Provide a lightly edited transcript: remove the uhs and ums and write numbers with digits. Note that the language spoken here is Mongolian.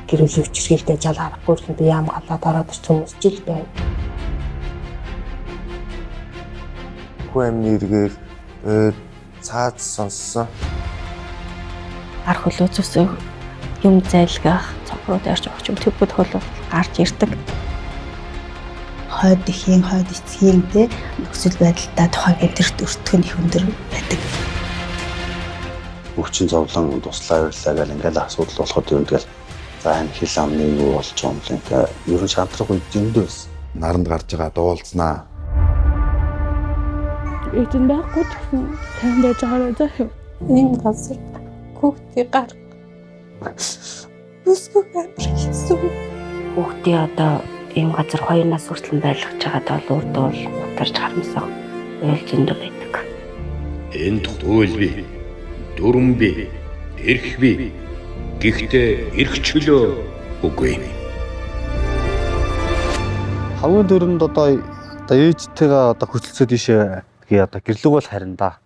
гэрүүлийн хүчирхийлэлтэй жал харахгүй л яам галаад ороод ирсэн хүмүүс ч л байна. Хүү амны эргээр цаад сонссон. Арх хөлөөцөөсөө юм зайлгах, цогрууд ярьж өгч юм төвхөд хөлөө гарч ирдэг. Хойд ихийн, хойд эцгийн нөхцөл байдалтай тухайн гэмтэрт өртгөн их өндөр байдаг. Өгчин зовлон туслаа явуулаа гэл ингээл асуудал болоход юм тэгэл за энэ хил амны юу болж байгаа юм бэ? Ер нь шантрах үед зөндөө байсан. Наранд гарч байгаа дуулзнаа. Эдэн байхгүй гэсэн сайн байж байгаа даа юу? Энэ газар хүүхдийн гар бүсгүй амир хийсэн. Хүүхдийн одоо ийм газар 2 нас хүртэл байлгаж байгаад бол урд бол утарч харамсах уйл зөндөө байдаг. Энд хууль бий, дүрм бий, эрх бий. Гэхдээ эрх чөлөө үгүй. Хамгийн дөрөнд одоо ээжтэйгээ одоо хөцөлцөөд ийшээ тэгээ одоо гэрлэг бол харин да.